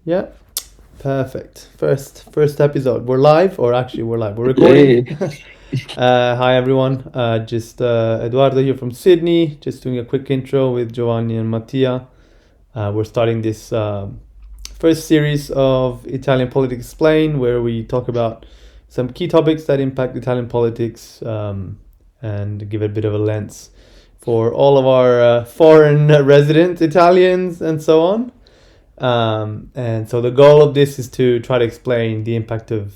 Yeah, perfect. First episode. We're live, or actually we're live. We're recording. Yay. Hi everyone. Just Edoardo here from Sydney. Just doing a quick intro with Giovanni and Mattia. We're starting this first series of Italian Politics Explained, where we talk about some key topics that impact Italian politics and give a bit of a lens for all of our foreign resident Italians and so on. And so the goal of this is to try to explain the impact of,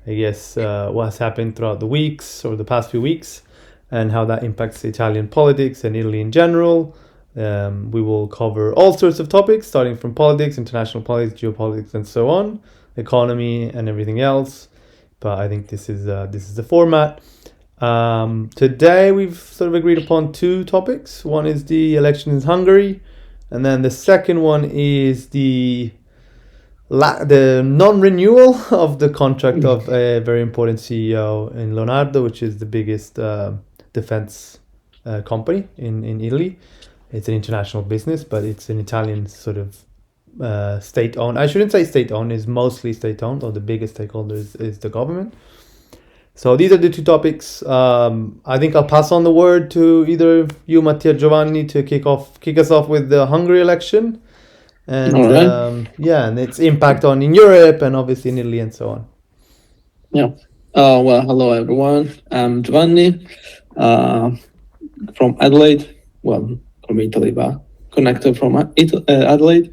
I guess, what has happened throughout the weeks or the past few weeks and how that impacts Italian politics and Italy in general. We will cover all sorts of topics, starting from politics, international politics, geopolitics, and so on, economy, and everything else. But I think this is the format. Today we've sort of agreed upon two topics. One is the elections in Hungary, and then the second one is the non-renewal of the contract of a very important CEO in Leonardo, which is the biggest defense company in Italy. It's an international business, but it's an Italian sort of state-owned. I shouldn't say state-owned, it's mostly state-owned, or the biggest stakeholder is the government. So these are the two topics. I think I'll pass on the word to either you, Mattia, Giovanni, to kick us off with the Hungary election, and All right. and its impact in Europe and obviously in Italy and so on. Yeah. Well, hello everyone. I'm Giovanni from Adelaide. Well, from Italy, but connected from Adelaide.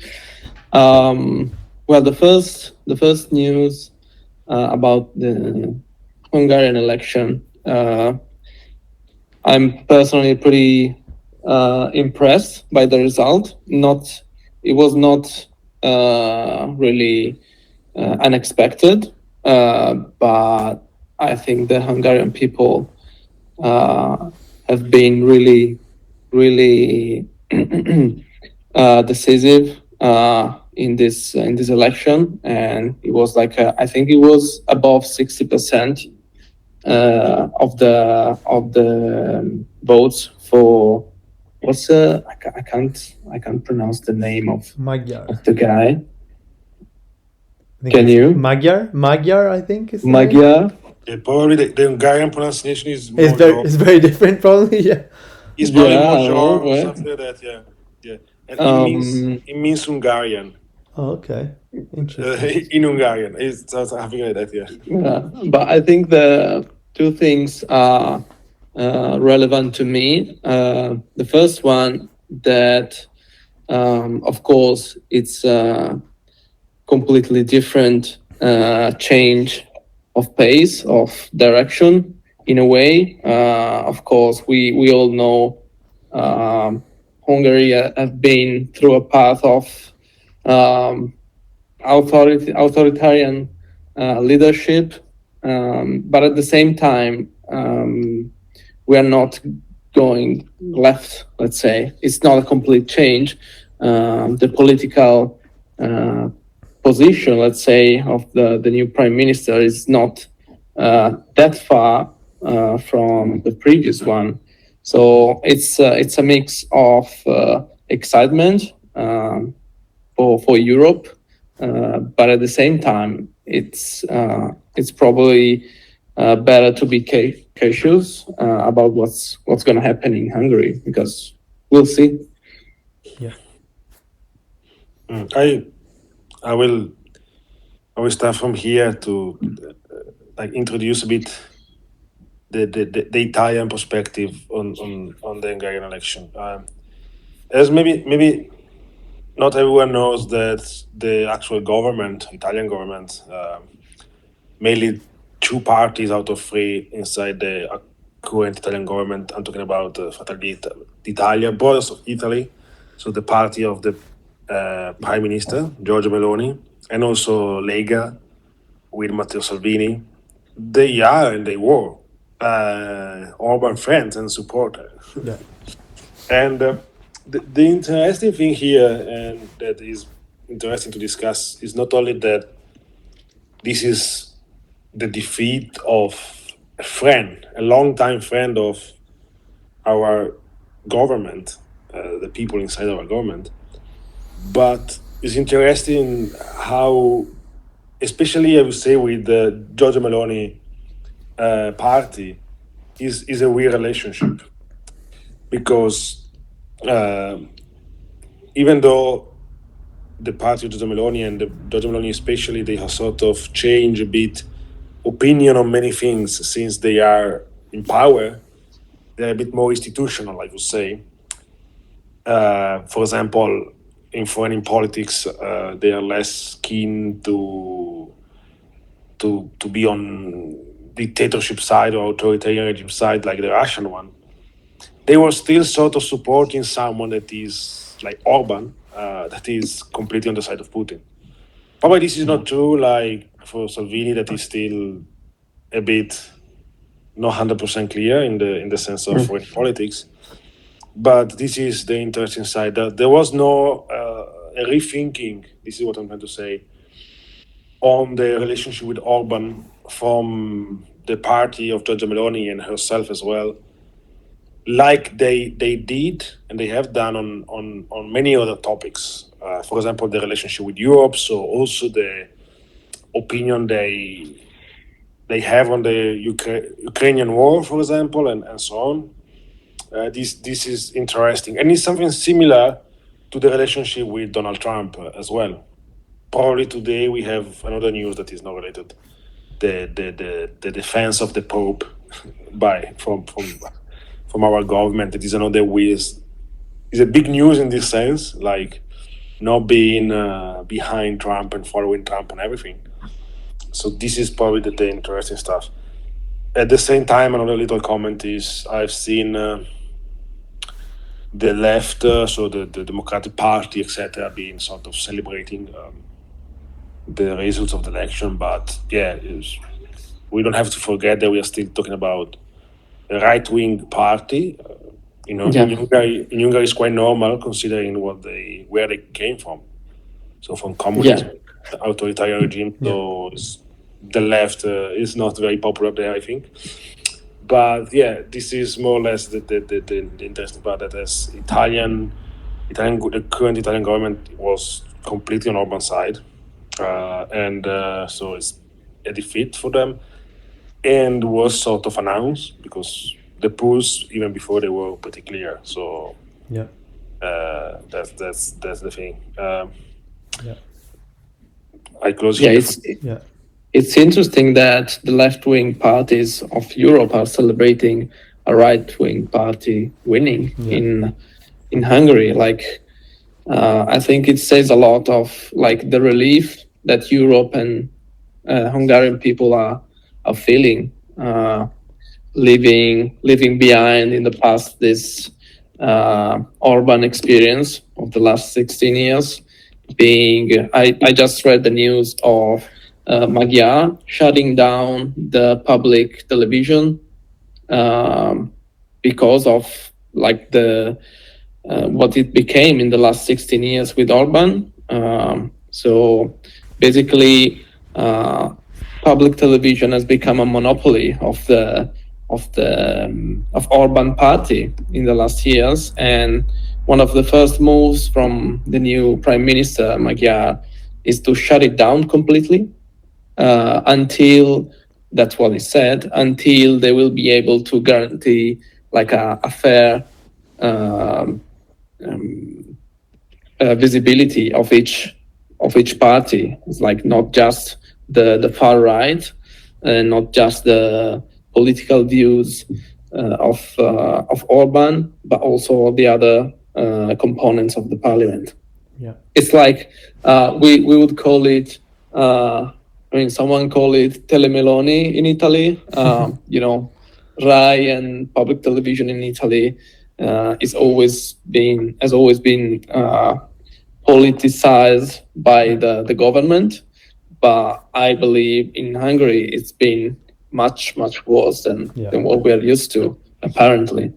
Well, the first news about the Hungarian election. I'm personally pretty impressed by the result. It was not really unexpected, but I think the Hungarian people have been really, really decisive in this election, and it was like I think it was above 60% of the votes for I can't pronounce the name of Magyar. the guy. Can you? Magyar, I think is Magyar. Yeah, probably the Hungarian pronunciation is more. It's very different, probably. Yeah. It's probably Magyar or something like that. Yeah. And it means Hungarian. Oh, okay. Interesting. In Hungarian, it's something like that. Yeah, but I think the two things are relevant to me. The first one, that of course it's a completely different change of pace, of direction in a way. Of course, we all know Hungary have been through a path of authoritarian leadership, but at the same time we are not going left. Let's say it's not a complete change. The political position, let's say, of the new prime minister is not that far from the previous one. So it's a mix of excitement for Europe, but at the same time, it's probably better to be cautious about what's going to happen in Hungary, because we'll see. Yeah. I will start from here to introduce a bit the Italian perspective on the Hungarian election. As maybe not everyone knows that the actual government, Italian government, mainly two parties out of three inside the current Italian government. I'm talking about Fratelli d'Italia, Brothers of Italy, so the party of the Prime Minister Giorgia Meloni, and also Lega with Matteo Salvini. They are and they were Orbán friends and supporters. Yeah. And the interesting thing here, and that is interesting to discuss, is not only that this is the defeat of a friend, a long-time friend of our government, the people inside our government, but is interesting how, especially I would say with the Giorgia Meloni party, is a weird relationship, because even though the party of Giorgia Meloni and the Giorgia Meloni especially, they have sort of changed a bit opinion on many things since they are in power, they're a bit more institutional, I would say. For example, in foreign politics, they are less keen to be on dictatorship side or authoritarian regime side like the Russian one. They were still sort of supporting someone that is like Orban, that is completely on the side of Putin. Probably this is not true, like for Salvini, that is still a bit not 100% clear in the sense of foreign politics. But this is the interesting side. There was no a rethinking, this is what I'm trying to say, on the relationship with Orban from the party of Giorgia Meloni and herself as well, like they did and they have done on many other topics. For example, the relationship with Europe, so also the opinion they have on the Ukrainian war, for example, and so on. This is interesting, and it's something similar to the relationship with Donald Trump as well. Probably today we have another news that is not related: the defense of the Pope from our government. It is another is a big news in this sense, like not being behind Trump and following Trump and everything. So this is probably the interesting stuff. At the same time, another little comment is I've seen the left, so the Democratic Party, etc., being sort of celebrating the results of the election. But yeah, we don't have to forget that we are still talking about a right-wing party. In Hungary, it's quite normal considering where they came from. So from communism, authoritarian regime. So the left is not very popular there, I think. But yeah, this is more or less the interesting part, that as the current Italian government was completely on Orban's side, and so it's a defeat for them, and was sort of announced because the polls even before they were pretty clear. So yeah, that's the thing. Yeah. I close Yeah, here. it's interesting that the left-wing parties of Europe are celebrating a right-wing party winning in Hungary. Like, I think it says a lot of like the relief that Europe and Hungarian people are feeling, leaving behind in the past this Orban experience of the last 16 years. I just read the news of Magyar shutting down the public television because of like the what it became in the last 16 years with Orban. So basically, public television has become a monopoly of Orban party in the last years, and one of the first moves from the new prime minister Magyar is to shut it down completely until, that's what he said, until they will be able to guarantee like a fair visibility of each party. It's like not just the far right, and not just the political views of Orban, but also the other components of the parliament. Yeah, it's like we would call it. Someone call it telemeloni in Italy. Rai and public television in Italy has always been politicized by the government, but I believe in Hungary it's been much worse than what we are used to, apparently.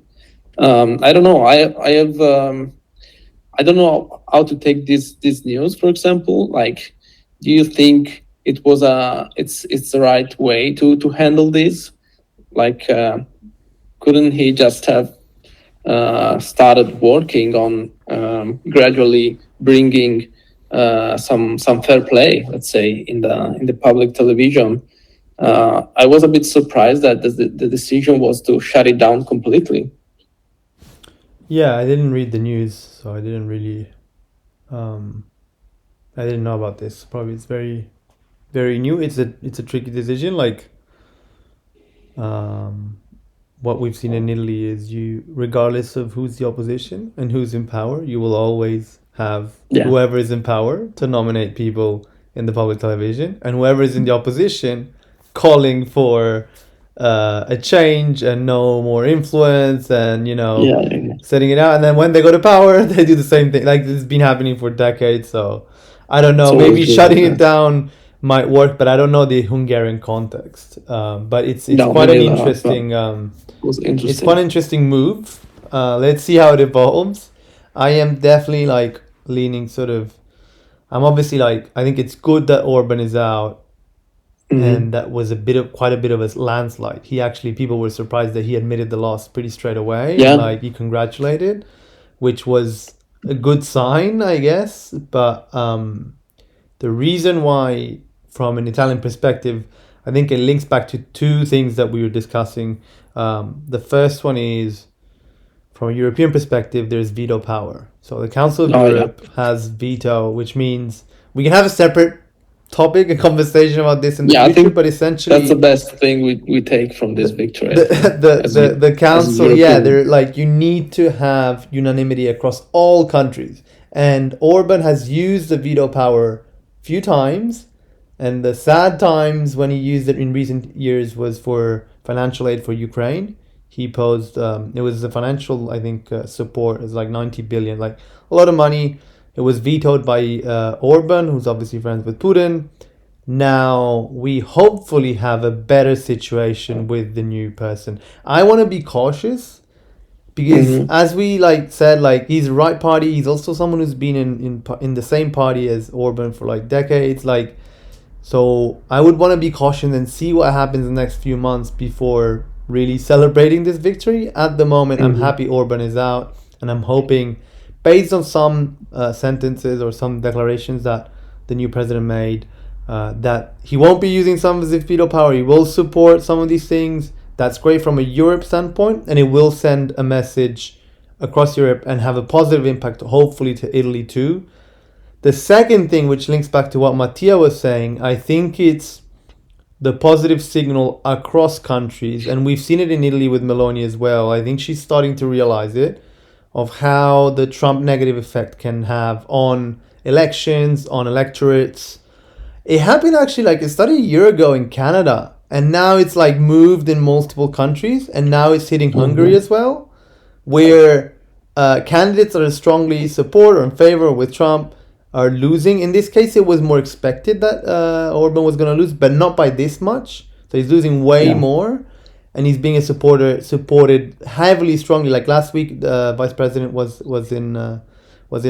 I don't know. I don't know how to take this news, for example. Like, do you think it was it's the right way to handle this? Like, couldn't he just have started working on gradually bringing some fair play, let's say, in the public television. I was a bit surprised that the decision was to shut it down completely. Yeah, I didn't read the news, so I didn't really. I didn't know about this. Probably it's very, very new. It's a tricky decision. Like, what we've seen in Italy is you, regardless of who's the opposition and who's in power, you will always have whoever is in power to nominate people in the public television, and whoever is in the opposition calling for a change and no more influence and setting it out. And then when they go to power, they do the same thing. Like, this has been happening for decades. So I don't know. Maybe shutting it down might work, but I don't know the Hungarian context. But it's quite an interesting. It's quite an interesting move. Let's see how it evolves. I am definitely like leaning sort of. I'm obviously like, I think it's good that Orbán is out. And that was quite a bit of a landslide. People were surprised that he admitted the loss pretty straight away. Yeah. And, like, he congratulated, which was a good sign, I guess. But the reason why, from an Italian perspective, I think it links back to two things that we were discussing. The first one is, from a European perspective, there's veto power. So the Council of Europe has veto, which means we can have a separate topic, a conversation about this in the future, I think but essentially that's the best thing we take from this victory. The council, they're like, you need to have unanimity across all countries, and Orbán has used the veto power a few times, and the sad times when he used it in recent years was for financial aid for Ukraine. He posed it was the financial, I think, support is like 90 billion, like a lot of money. It was vetoed by Orbán, who's obviously friends with Putin. Now we hopefully have a better situation with the new person. I want to be cautious because, as we said, he's the right party. He's also someone who's been in the same party as Orbán for like decades. So I would want to be cautious and see what happens in the next few months before really celebrating this victory. At the moment, I'm happy Orbán is out, and I'm hoping, based on some sentences or some declarations that the new president made, that he won't be using some of his veto power. He will support some of these things. That's great from a Europe standpoint, and it will send a message across Europe and have a positive impact, hopefully, to Italy too. The second thing, which links back to what Mattia was saying, I think it's the positive signal across countries, and we've seen it in Italy with Meloni as well. I think she's starting to realize it, of how the Trump negative effect can have on elections, on electorates. It happened actually, it started a year ago in Canada, and now it's moved in multiple countries, and now it's hitting Hungary as well, where candidates that are strongly support or in favor with Trump are losing. In this case, it was more expected that Orbán was going to lose, but not by this much. So he's losing way more. And he's being supported heavily, strongly. Like last week, the vice president was in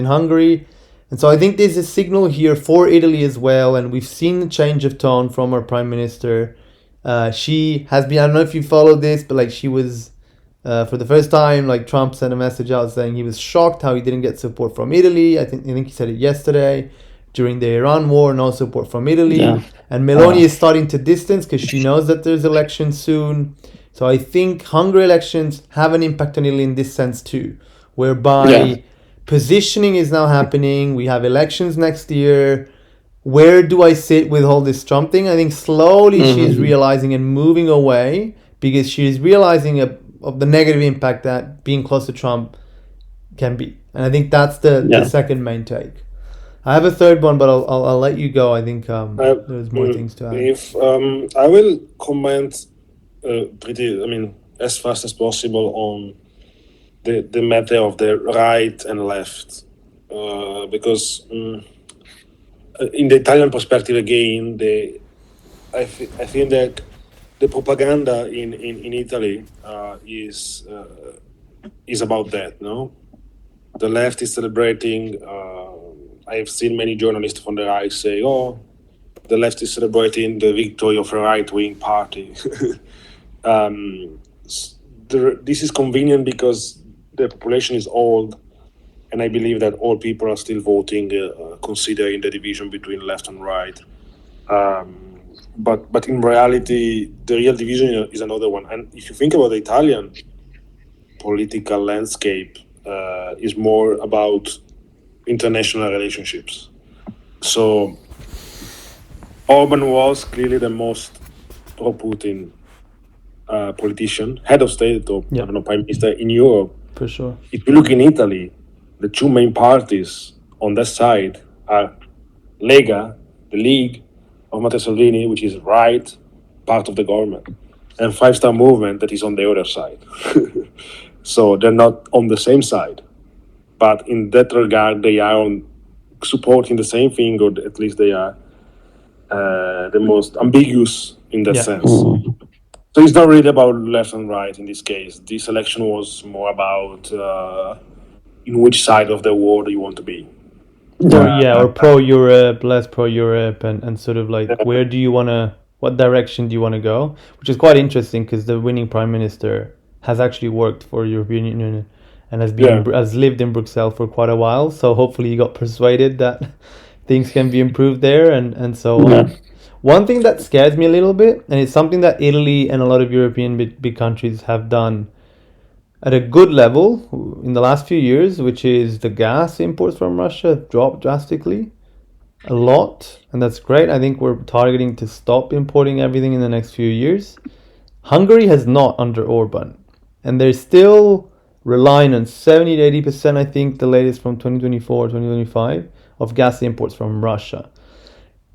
Hungary, and so I think there's a signal here for Italy as well. And we've seen the change of tone from our prime minister. She has been. I don't know if you followed this, but she was for the first time. Trump sent a message out saying he was shocked how he didn't get support from Italy. I think he said it yesterday. During the Iran war, no support from Italy. Yeah. And Meloni is starting to distance because she knows that there's elections soon. So I think Hungary elections have an impact on Italy in this sense too, whereby positioning is now happening. We have elections next year. Where do I sit with all this Trump thing? I think slowly she's realizing and moving away, because she's realizing of the negative impact that being close to Trump can be. And I think that's the second main take. I have a third one, but I'll let you go. I think there's more things to add. If I will comment as fast as possible on the matter of the right and left, because in the Italian perspective again, I think that the propaganda in Italy is about that. No, the left is celebrating. I've seen many journalists from the right say, "Oh, the left is celebrating the victory of a right-wing party." This is convenient because the population is old, and I believe that all people are still voting, considering the division between left and right. But in reality, the real division is another one. And if you think about the Italian political landscape, is more about international relationships. So Orbán was clearly the most pro-Putin politician, head of state, or I don't know, prime minister in Europe. For sure. If you look in Italy, the two main parties on that side are Lega, the League of Matteo Salvini, which is right part of the government, and Five Star Movement, that is on the other side. So they're not on the same side, but in that regard, they are supporting the same thing, or at least they are the most ambiguous in that sense. So it's not really about left and right in this case. This election was more about in which side of the war do you want to be. Or pro-Europe, less pro-Europe, and sort of like where do you want to, what direction do you want to go? Which is quite interesting because the winning prime minister has actually worked for European Union and has lived in Brussels for quite a while. So hopefully he got persuaded that things can be improved there and so on. One thing that scares me a little bit, and it's something that Italy and a lot of European big countries have done at a good level in the last few years, which is the gas imports from Russia dropped drastically a lot, and that's great. I think we're targeting to stop importing everything in the next few years. Hungary has not under Orbán, and they're still relying on 70 to 80%, I think the latest from 2024, 2025, of gas imports from Russia.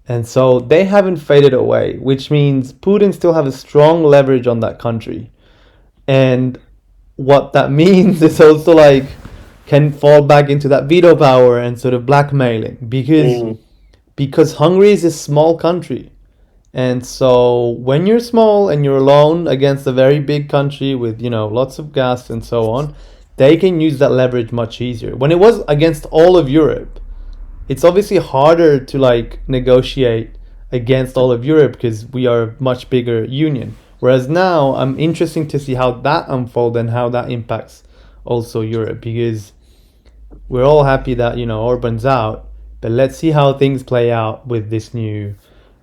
And so they haven't faded away, which means Putin still have a strong leverage on that country. And what that means is also like can fall back into that veto power and sort of blackmailing because Hungary is a small country. And so when you're small and you're alone against a very big country with, lots of gas and so on, they can use that leverage much easier. When it was against all of Europe, it's obviously harder to like negotiate against all of Europe because we are a much bigger union. Whereas now I'm interested to see how that unfolds and how that impacts also Europe, because we're all happy that, Orban's out, but let's see how things play out with this new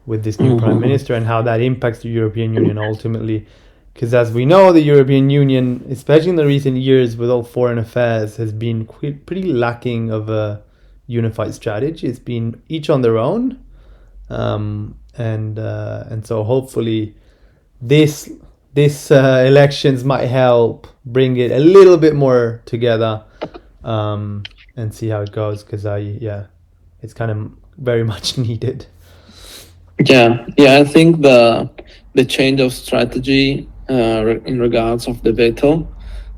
prime minister and how that impacts the European Union ultimately. Because as we know, the European Union, especially in the recent years with all foreign affairs, has been pretty lacking of a unified strategy. It's been each on their own, and so hopefully this elections might help bring it a little bit more together, and see how it goes, because it's kind of very much needed. I think the change of strategy in regards of the veto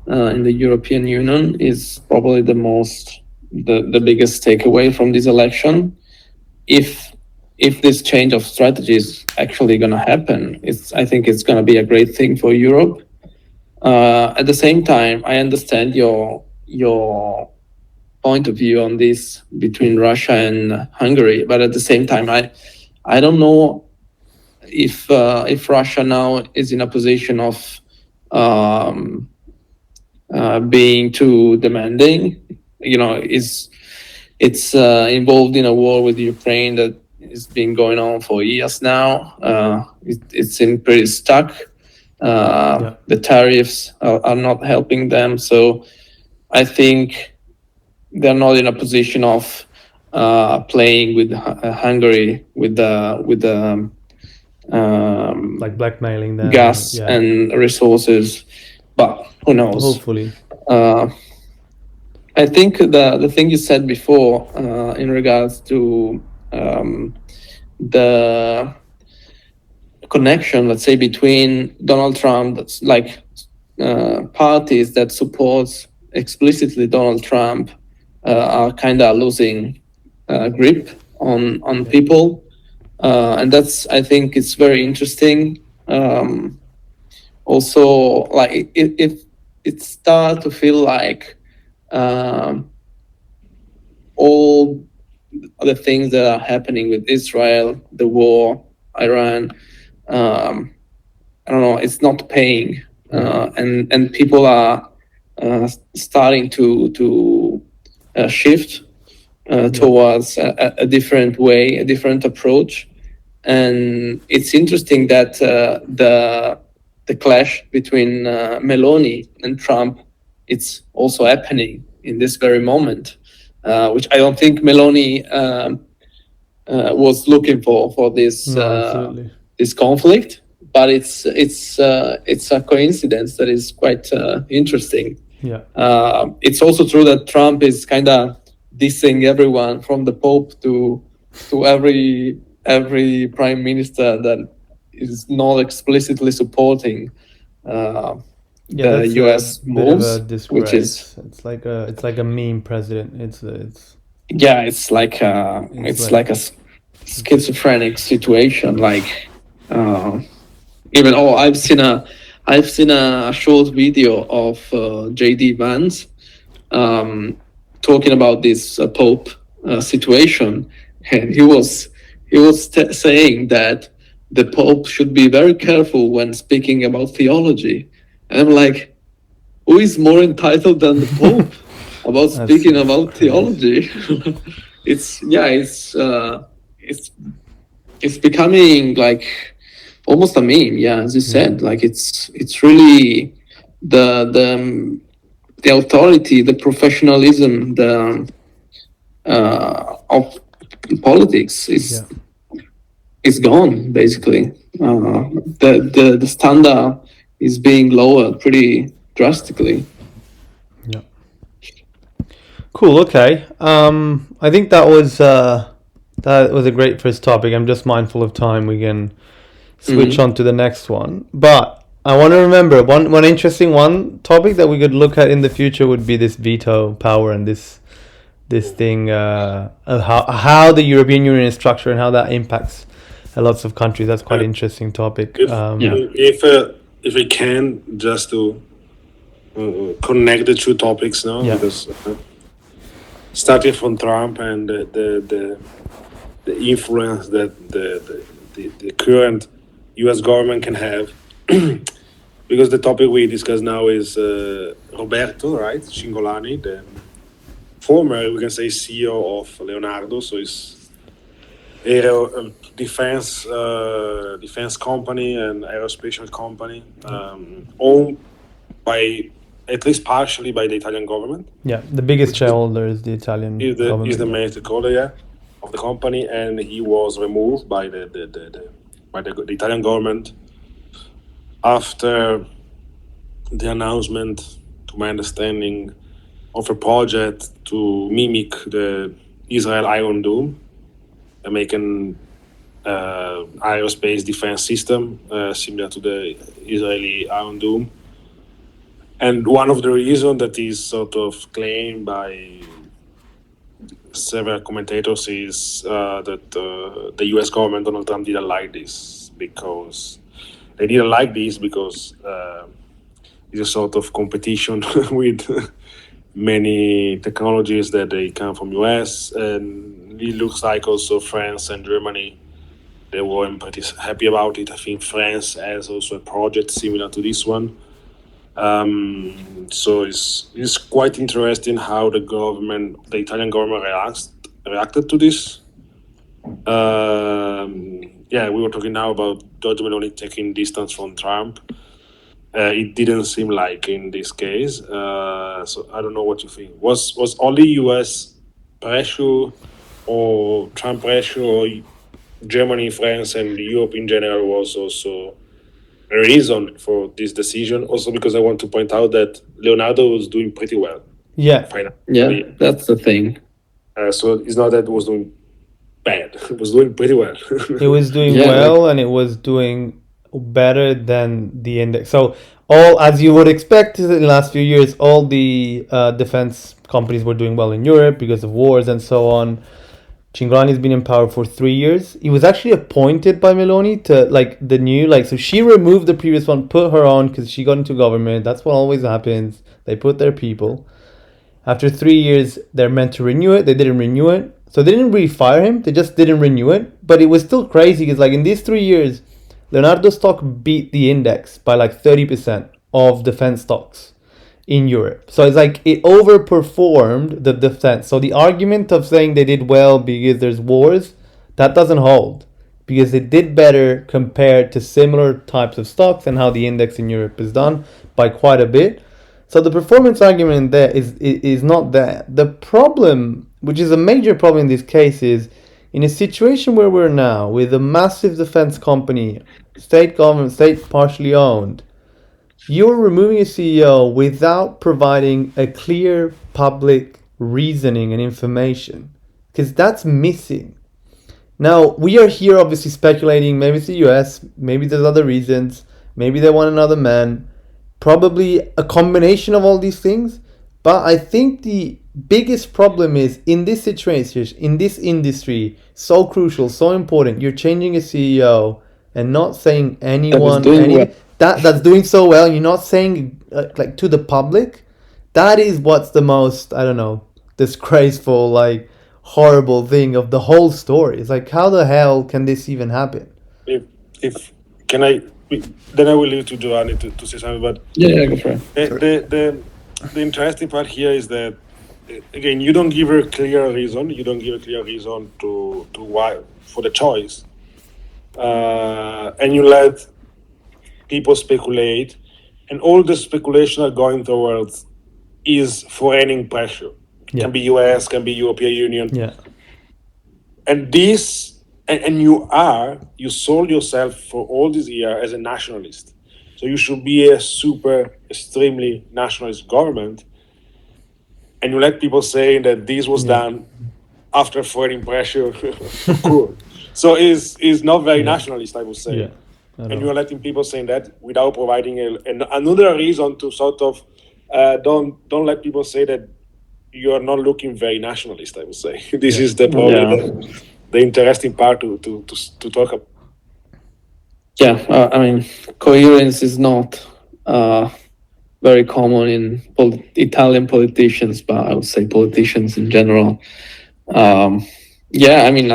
in the European Union is probably the biggest takeaway from this election. If this change of strategy is actually going to happen, I think it's going to be a great thing for Europe. At the same time, I understand your point of view on this between Russia and Hungary, but at the same time, I don't know if Russia now is in a position of being too demanding. It's involved in a war with Ukraine that has been going on for years now. It's in pretty stuck. The tariffs are not helping them, so I think they're not in a position of playing with Hungary with the like blackmailing them, gas and resources. But who knows? Hopefully. I think the thing you said before in regards to the connection, let's say, between Donald Trump, like parties that supports explicitly Donald Trump are kind of losing grip on people, and that's, I think, it's very interesting. Also, like it starts to feel like all the things that are happening with Israel, the war, Iran, I don't know, it's not paying, and people are starting to shift towards a different way, a different approach. And it's interesting that the clash between Meloni and Trump, it's also happening in this very moment, which I don't think Meloni was looking for this this conflict. But it's a coincidence that is quite interesting. Yeah. It's also true that Trump is kind of dissing everyone from the Pope to every prime minister that is not explicitly supporting the U.S. moves, which is it's like a meme president. It's like a schizophrenic situation. Like even I've seen a short video of JD Vance talking about this Pope situation, and he was saying that the Pope should be very careful when speaking about theology. And I'm like, who is more entitled than the Pope about speaking about theology? It's becoming like almost a meme. Yeah, as you said, like it's really the authority, the professionalism, of politics is gone. Basically, the standard is being lowered pretty drastically. Yeah. Cool. Okay. I think that was a great first topic. I'm just mindful of time. We can switch on to the next one, but I want to remember one interesting topic that we could look at in the future would be this veto power and this thing of how the European Union is structured and how that impacts lots of countries. That's quite an interesting topic. If we can, just to connect the two topics now, because starting from Trump and the influence that the current U.S. government can have, because the topic we discuss now is Roberto, right? Cingolani, the former, we can say, CEO of Leonardo, so it's a defense company and aerospace company owned by, at least partially, by the Italian government. Yeah, the biggest shareholder is the Italian government. He's the main stakeholder of the company, and he was removed by the Italian government after the announcement, to my understanding, of a project to mimic the Israel Iron Dome, American aerospace defense system similar to the Israeli Iron Dome. And one of the reasons that is sort of claimed by several commentators is that the U.S. government, Donald Trump, didn't like this because it's a sort of competition with many technologies that they come from U.S. and it looks like also France and Germany, they weren't pretty happy about it. I think France has also a project similar to this one. So it's quite interesting how the Italian government reacted to this. We were talking now about Giorgia Meloni taking distance from Trump. It didn't seem like in this case. So I don't know what you think. Was only U.S. pressure or Trump pressure, or Germany, France, and Europe in general was also a reason for this decision? Also because I want to point out that Leonardo was doing pretty well. Yeah, that's the thing. So it's not that it was doing bad. It was doing pretty well. It was doing well, and it was doing better than the index. So all, as you would expect in the last few years, all the defense companies were doing well in Europe because of wars and so on. Cingolani has been in power for 3 years. He was actually appointed by Meloni to so she removed the previous one, put her on because she got into government. That's what always happens. They put their people. After 3 years, they're meant to renew it. They didn't renew it. So they didn't really fire him. They just didn't renew it. But it was still crazy because in these 3 years, Leonardo stock beat the index by 30% of defense stocks in Europe. So it's like it overperformed the defense. So the argument of saying they did well because there's wars, that doesn't hold, because it did better compared to similar types of stocks and how the index in Europe is done by quite a bit. So the performance argument there is not there. The problem, which is a major problem in this case, is in a situation where we're now with a massive defense company, state government, state partially owned, you're removing a CEO without providing a clear public reasoning and information, because that's missing. Now, we are here obviously speculating, maybe it's the US, maybe there's other reasons, maybe they want another man, probably a combination of all these things. But I think the biggest problem is in this situation, in this industry, so crucial, so important, you're changing a CEO and not saying anyone that's doing so well, you're not saying like to the public. That is what's the most, I don't know, disgraceful, like horrible thing of the whole story. It's like, how the hell can this even happen? If can I, then I will leave to Giovanni to say something. But yeah, go for it. The interesting part here is that, again, you don't give a clear reason. You don't give a clear reason to why for the choice, and you let people speculate, and all the speculation are going towards is foreign pressure. Yeah. Can be US, can be European Union. Yeah. And this, and you sold yourself for all these years as a nationalist. So you should be a super, extremely nationalist government. And you let people say that this was done after foreign pressure. Cool. So is not very nationalist, I would say. Yeah. And you're letting people saying that without providing another reason to sort of don't let people say that you are not looking very nationalist, I would say. This is the interesting part to talk about. Yeah, I mean, coherence is not very common in Italian politicians, but I would say politicians in general. Yeah, I mean,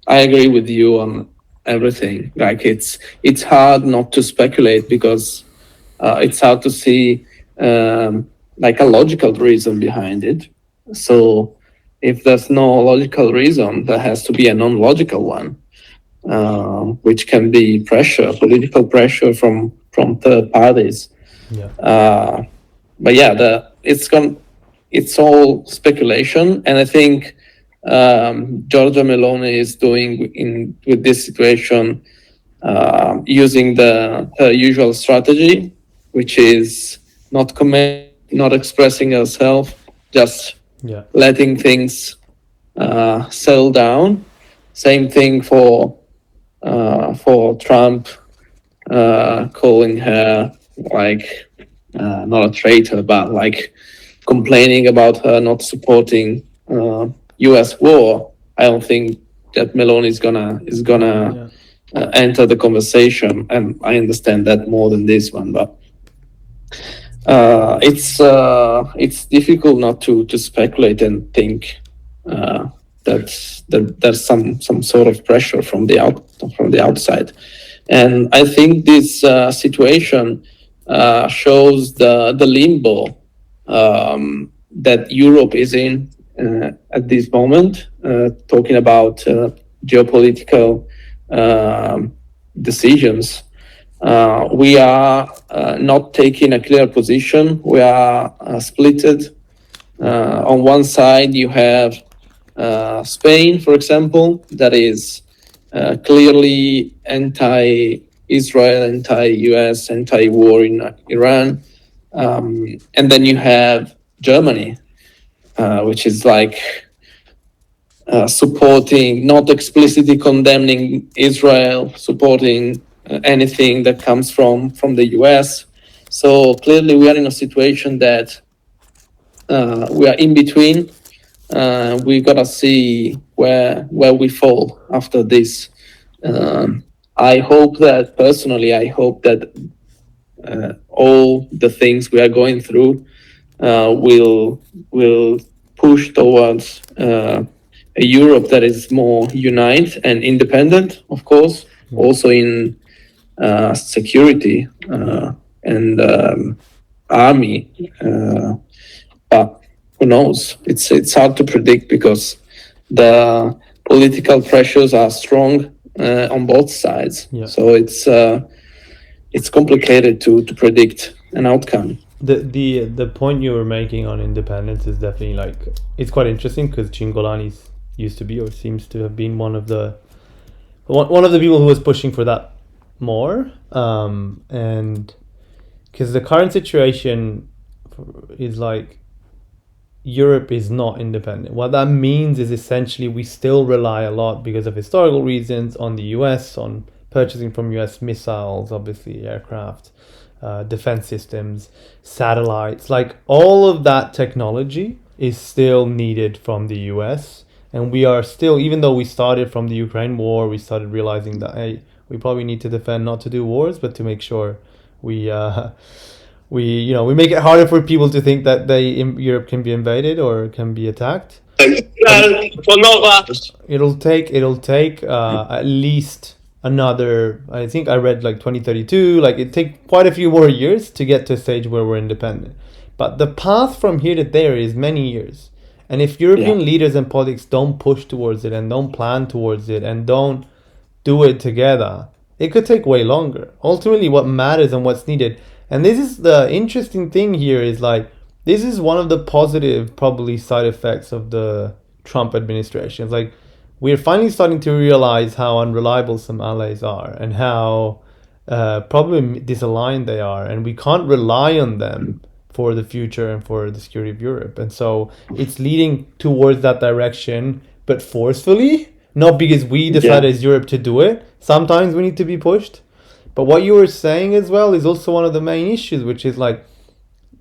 I agree with you on everything. Like it's hard not to speculate because it's hard to see like a logical reason behind it. So if there's no logical reason, there has to be a non-logical one, which can be pressure, political pressure from third parties. Yeah. But yeah, it's all speculation, and I think Giorgia Meloni is doing with this situation using her usual strategy, which is not expressing herself, just letting things settle down. Same thing for Trump, calling her like not a traitor, but like complaining about her not supporting U.S. war. I don't think that Meloni is gonna enter the conversation, and I understand that more than this one, but it's difficult not to speculate and think that there's some sort of pressure from the outside, and I think this situation shows the limbo that Europe is in at this moment, talking about geopolitical decisions. We are not taking a clear position. We are splitted. On one side, you have Spain, for example, that is clearly anti-Israel, anti-US, anti-war in Iran. And then you have Germany, which is like supporting, not explicitly condemning Israel, supporting anything that comes from the US. So clearly we are in a situation that we are in between. We gotta see where we fall after this. I hope that all the things we are going through will push towards a Europe that is more united and independent, of course, also in security and army. But who knows? It's hard to predict because the political pressures are strong on both sides. Yeah. So it's complicated to predict an outcome. The point you were making on independence is definitely like, it's quite interesting because Cingolani used to be, or seems to have been, one of the people who was pushing for that more, and because the current situation is like, Europe is not independent. What that means is essentially we still rely a lot, because of historical reasons, on the US, on purchasing from US missiles, obviously aircraft, defense systems, satellites. Like, all of that technology is still needed from the US. And we are still, even though we started from the Ukraine war, we started realizing that, hey, we probably need to defend, not to do wars, but to make sure we we make it harder for people to think that Europe can be invaded or can be attacked. It'll take at least another, I think I read like 2032, like it take quite a few more years to get to a stage where we're independent. But the path from here to there is many years. And if European leaders and politics don't push towards it and don't plan towards it and don't do it together, it could take way longer. Ultimately, what matters and what's needed, and this is the interesting thing here, is like, this is one of the positive, probably, side effects of the Trump administration. It's like, we're finally starting to realize how unreliable some allies are and how probably disaligned they are, and we can't rely on them for the future and for the security of Europe. And so it's leading towards that direction, but forcefully, not because we decided as Europe to do it. Sometimes we need to be pushed. But what you were saying as well is also one of the main issues, which is like,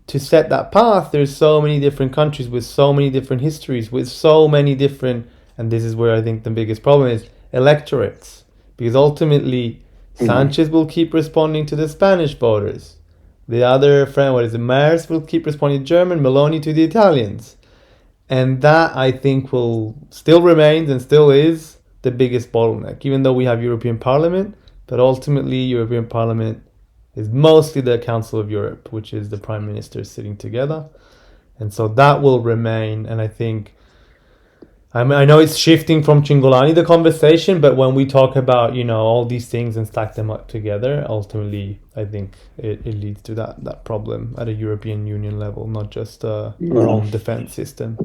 to set that path, there's so many different countries with so many different histories, with so many different, and this is where I think the biggest problem is, electorates. Because ultimately, Sanchez will keep responding to the Spanish voters. The other friend, Merz will keep responding to German, Meloni to the Italians. And that, I think, will still remains and still is the biggest bottleneck, even though we have European Parliament. But ultimately, European Parliament is mostly the Council of Europe, which is the prime ministers sitting together. And so that will remain. And I think, I know it's shifting from Cingolani, the conversation, but when we talk about, all these things and stack them up together, ultimately, I think it leads to that problem at a European Union level, not just our own defense system.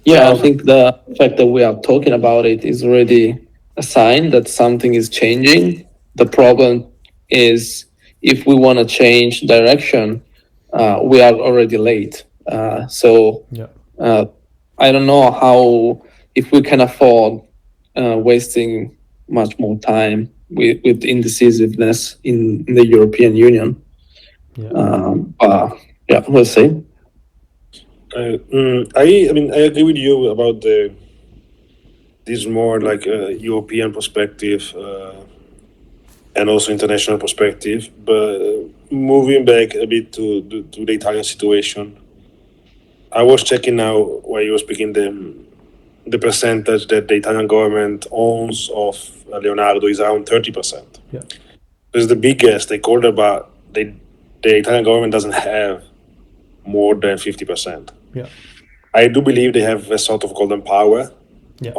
Yeah, I think the fact that we are talking about it is already a sign that something is changing. The problem is, if we want to change direction, we are already late. I don't know if we can afford wasting much more time with indecisiveness in the European Union. We'll see. I agree with you about this more like European perspective and also international perspective. But moving back a bit to the Italian situation, I was checking now while you were speaking the percentage that the Italian government owns of Leonardo is around 30%. Yeah. It's the biggest stakeholder, but the Italian government doesn't have more than 50%. Yeah. I do believe they have a sort of golden power. Yeah.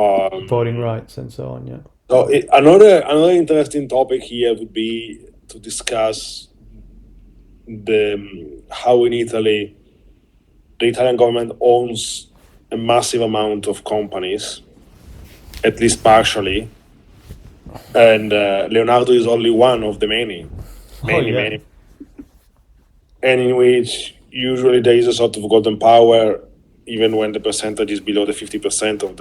Voting rights and so on. Yeah. So another interesting topic here would be to discuss how in Italy the Italian government owns a massive amount of companies, at least partially, and Leonardo is only one of the many, and in which usually there is a sort of golden power, even when the percentage is below the 50% of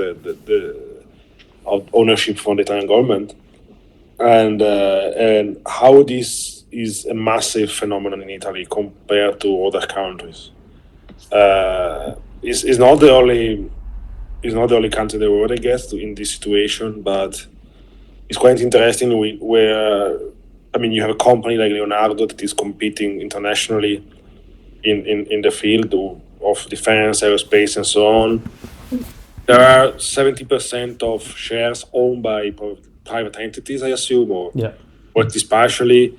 of ownership from the Italian government, and how this is a massive phenomenon in Italy compared to other countries. It's not the only country in the world, I guess, in this situation, but it's quite interesting where you have a company like Leonardo that is competing internationally in the field of defense, aerospace, and so on. There are 70% of shares owned by private entities, I assume, or at least partially.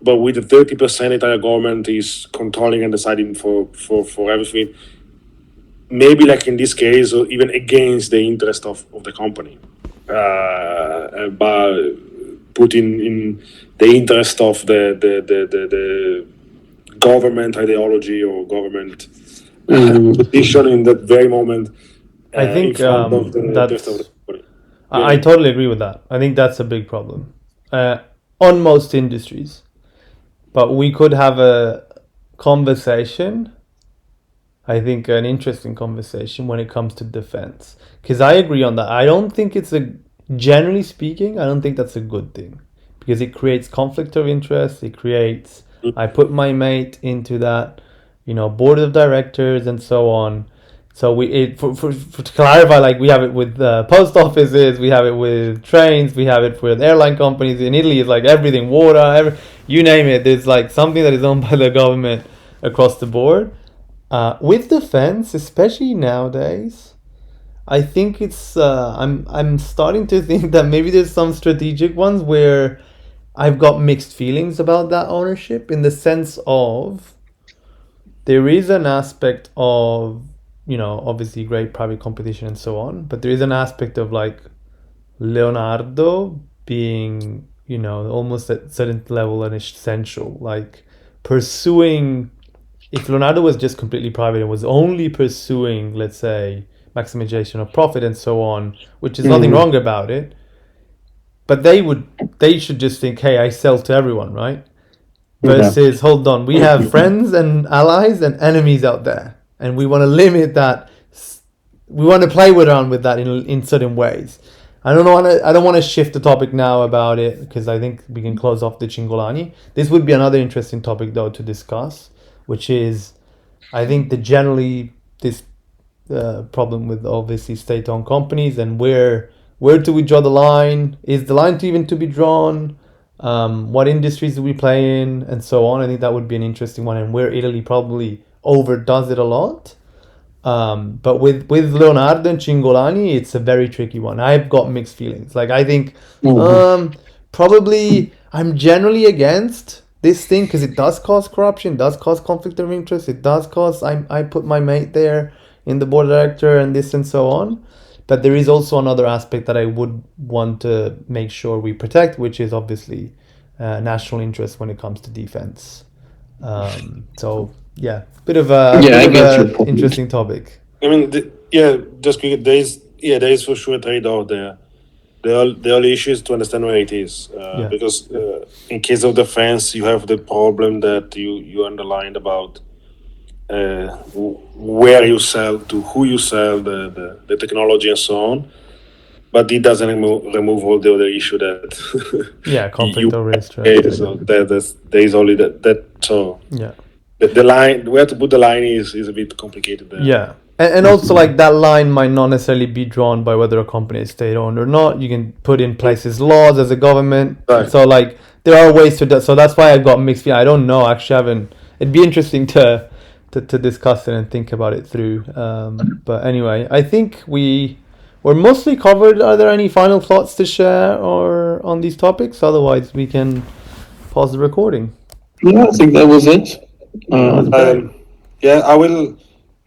but with the 30% Italian government is controlling and deciding for everything, maybe like in this case, or even against the interest of the company, but putting in the interest of the government ideology or government position in that very moment. I think in front of the interest of the that's. company. I totally agree with that. I think that's a big problem on most industries. But we could have a conversation, I think an interesting conversation when it comes to defense. Because I agree on that. I don't think generally speaking, I don't think that's a good thing. Because it creates conflict of interest. It creates, I put my mate into that, board of directors and so on. So to clarify, like we have it with post offices, we have it with trains, we have it with airline companies. In Italy, it's like everything, water, you name it. There's like something that is owned by the government across the board. With defense, especially nowadays, I think it's. I'm starting to think that maybe there's some strategic ones where I've got mixed feelings about that ownership, in the sense of there is an aspect of, obviously great private competition and so on, but there is an aspect of like Leonardo being, almost at a certain level an essential, like pursuing. If Leonardo was just completely private and was only pursuing, let's say, maximization of profit and so on, which is nothing wrong about it, but they should just think, hey, I sell to everyone, right? Versus, hold on, we have friends and allies and enemies out there, and we want to limit that. We want to play around with that in certain ways. I don't want to shift the topic now about it, because I think we can close off the Cingolani. This would be another interesting topic though to discuss, which is, I think generally this problem with obviously state-owned companies, and where do we draw the line? Is the line even to be drawn? What industries do we play in, and so on? I think that would be an interesting one, and where Italy probably overdoes it a lot. But with Leonardo and Cingolani, it's a very tricky one. I've got mixed feelings. Like, I think probably I'm generally against this thing, because it does cause corruption, it does cause conflict of interest, it does cause I put my mate there in the board of director and this and so on. But there is also another aspect that I would want to make sure we protect, which is obviously national interest when it comes to defense. So yeah, bit of a interesting topic. I mean, just quick, there is for sure a trade-off there. The only issue is to understand where it is, because in case of defense, you have the problem that you underlined about where you sell to, who you sell, the technology and so on. But it doesn't remove all the other issue that conflict of risk. Right? So there is only that. So the line, where to put the line is a bit complicated there. Yeah. And also, like, that line might not necessarily be drawn by whether a company is state-owned or not. You can put in places laws as a government. Right. So, like, there are ways to do. So that's why I got mixed feelings. I don't know. Actually, it'd be interesting to discuss it and think about it through. But anyway, I think we're mostly covered. Are there any final thoughts to share or on these topics? Otherwise, we can pause the recording. Yeah, I think that was it.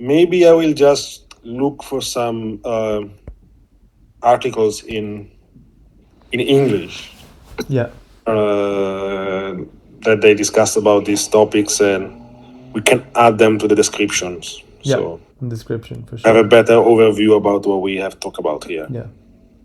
Maybe I will just look for some articles in English. Yeah. That they discussed about these topics, and we can add them to the descriptions. Yeah. So description for sure. Have a better overview about what we have talked about here. Yeah.